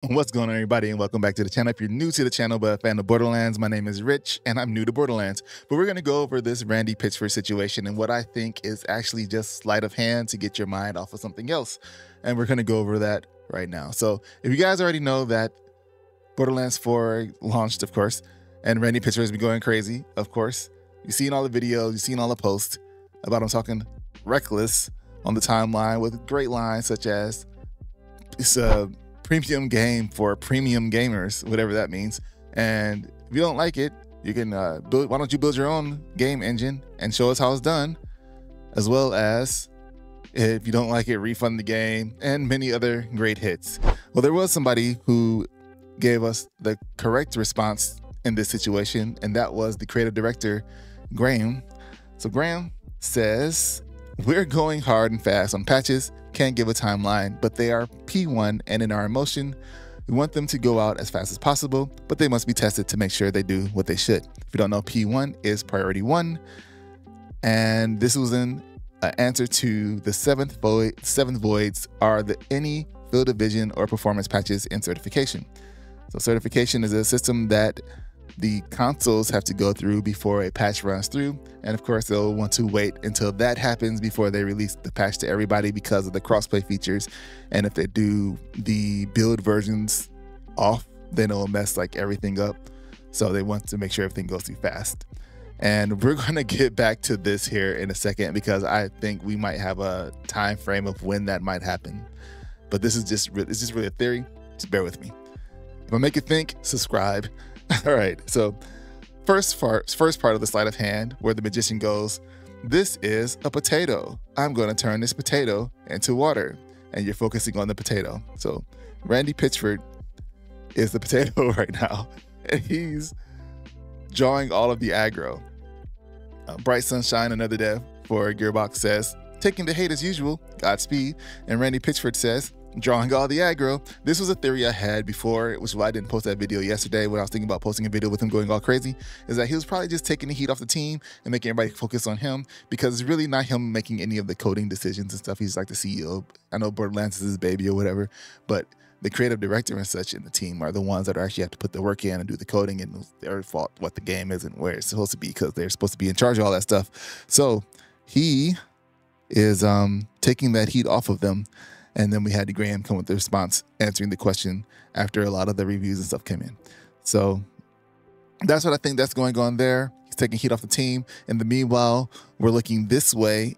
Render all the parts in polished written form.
What's going on, everybody, and welcome back to the channel. If you're new to the channel but a fan of Borderlands, my name is Rich and I'm new to Borderlands. But we're going to go over this Randy Pitchford situation and what I think is actually just sleight of hand to get your mind off of something else. And we're going to go over that right now. So if you guys already know that Borderlands 4 launched, of course, and Randy Pitchford has been going crazy, of course. You've seen all the videos, you've seen all the posts about him talking reckless on the timeline with great lines such as, it's a premium game for premium gamers, whatever that means. And if you don't like it, you can why don't you build your own game engine and show us how it's done, as well as, if you don't like it, refund the game, and many other great hits. Well, there was somebody who gave us the correct response in this situation, and that was the creative director, Graham. So Graham says, we're going hard and fast on patches, can't give a timeline, but they are P1, and in our emotion, we want them to go out as fast as possible, but they must be tested to make sure they do what they should. If you don't know, P1 is priority 1, and this was in an answer to the seventh voids are any field division or performance patches in certification. So certification is a system that the consoles have to go through before a patch runs through, and of course they'll want to wait until that happens before they release the patch to everybody because of the crossplay features. And if they do the build versions off, then it'll mess like everything up. So they want to make sure everything goes through fast. And we're going to get back to this here in a second because I think we might have a time frame of when that might happen. But this is just really a theory. Just bear with me. If I make you think, subscribe. All right, so first part of the sleight of hand where the magician goes, this is a potato. I'm going to turn this potato into water. And you're focusing on the potato. So Randy Pitchford is the potato right now. And he's drawing all of the aggro. Bright Sunshine, another dev for Gearbox, says, taking the hate as usual, Godspeed. And Randy Pitchford says, drawing all the aggro. This was a theory I had before, which is why I didn't post that video yesterday when I was thinking about posting a video with him going all crazy, is that he was probably just taking the heat off the team and making everybody focus on him, because it's really not him making any of the coding decisions and stuff. He's like the CEO. I know Borderlands is his baby or whatever, but the creative director and such in the team are the ones that actually have to put the work in and do the coding, and it's their fault what the game is and where it's supposed to be because they're supposed to be in charge of all that stuff. So he is taking that heat off of them. And then we had Graham come with the response, answering the question after a lot of the reviews and stuff came in. So that's what I think that's going on there. He's taking heat off the team. In the meanwhile, we're looking this way.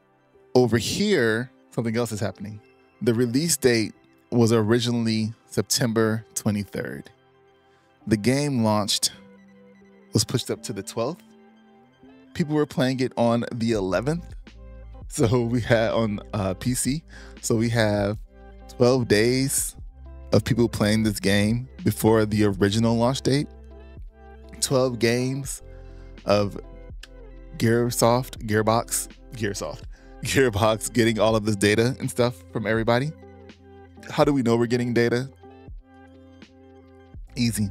Over here, something else is happening. The release date was originally September 23rd. The game was pushed up to the 12th. People were playing it on the 11th. So we had on PC. So we have 12 days of people playing this game before the original launch date. 12 games of Gearbox getting all of this data and stuff from everybody. How do we know we're getting data? Easy.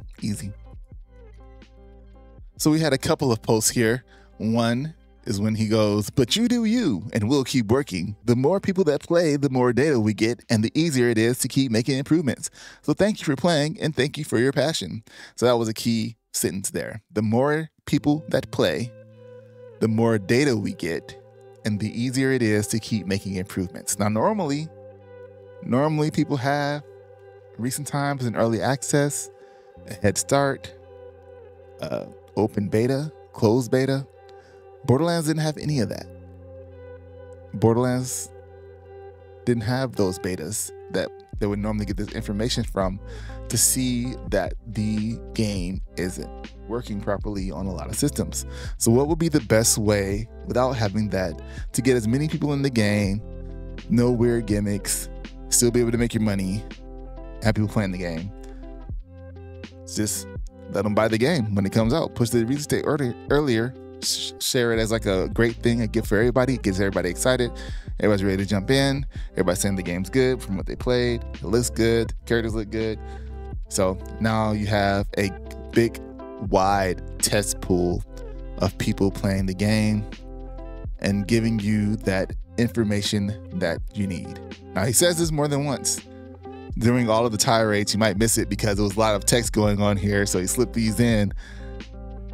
So we had a couple of posts here. One is when he goes, but you do you, and we'll keep working. The more people that play, the more data we get, and the easier it is to keep making improvements. So thank you for playing, and thank you for your passion. So that was a key sentence there. The more people that play, the more data we get, and the easier it is to keep making improvements. Now, normally people have recent times in early access, a head start, open beta, closed beta. Borderlands didn't have any of that. Borderlands didn't have those betas that they would normally get this information from to see that the game isn't working properly on a lot of systems. So what would be the best way, without having that, to get as many people in the game, no weird gimmicks, still be able to make your money, have people playing the game? Just let them buy the game when it comes out. Push the release date earlier. Share it as like a great thing, a gift for everybody. It gets everybody excited. Everybody's ready to jump in. Everybody's saying the game's good from what they played. It looks good. Characters look good. So now you have a big, wide test pool of people playing the game and giving you that information that you need. Now, he says this more than once. during all of the tirades, you might miss it because there was a lot of text going on here. So he slipped these in,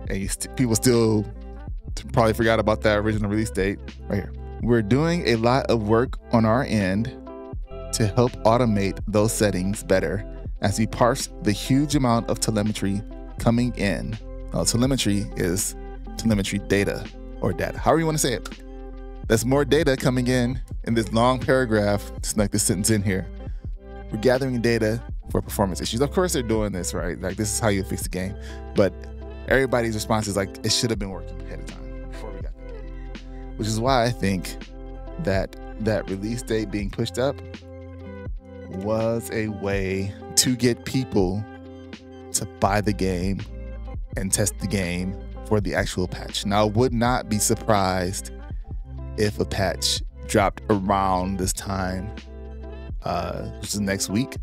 and people still probably forgot about that original release date right here. We're doing a lot of work on our end to help automate those settings better as we parse the huge amount of telemetry coming in. Telemetry is telemetry data or data, however you want to say it. There's more data coming in this long paragraph, just like this sentence in here. We're gathering data for performance issues. Of course they're doing this, right? Like this is how you fix the game. But everybody's response is like, it should have been working ahead of time before we got the game. Which is why I think that release date being pushed up was a way to get people to buy the game and test the game for the actual patch. Now, I would not be surprised if a patch dropped around this time, which is next week,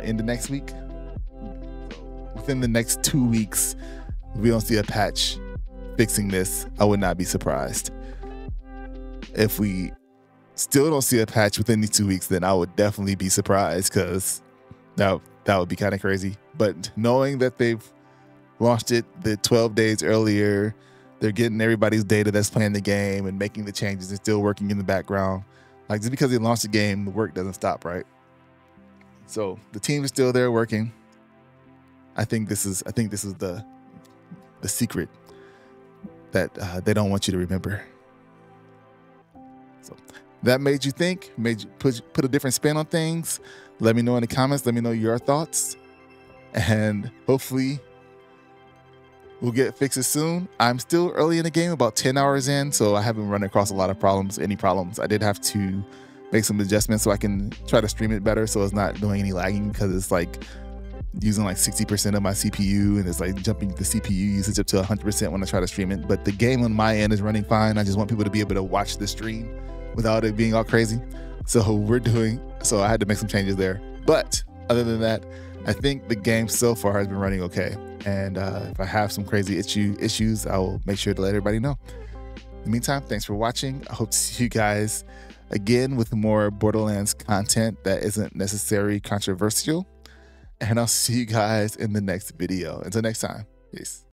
into next week. Within the next 2 weeks, if we don't see a patch fixing this, I would not be surprised. If we still don't see a patch within these 2 weeks, then I would definitely be surprised, because that would be kind of crazy. But knowing that they've launched it the 12 days earlier, they're getting everybody's data that's playing the game and making the changes and still working in the background. Like, just because they launched the game, the work doesn't stop, right? So the team is still there working. I think this is the secret that they don't want you to remember. So that made you think, made you put a different spin on things. Let me know in the comments. Let me know your thoughts, and hopefully we'll get fixes soon. I'm still early in the game, about 10 hours in, so I haven't run across a lot of problems, any problems. I did have to make some adjustments so I can try to stream it better, so it's not doing any lagging, because it's like using like 60% of my CPU, and it's like jumping the CPU usage up to 100% when I try to stream it. But the game on my end is running fine. I just want people to be able to watch the stream without it being all crazy. So I had to make some changes there. But other than that, I think the game so far has been running okay. And if I have some crazy issues, I will make sure to let everybody know. In the meantime, thanks for watching. I hope to see you guys again with more Borderlands content that isn't necessarily controversial. And I'll see you guys in the next video. Until next time, peace.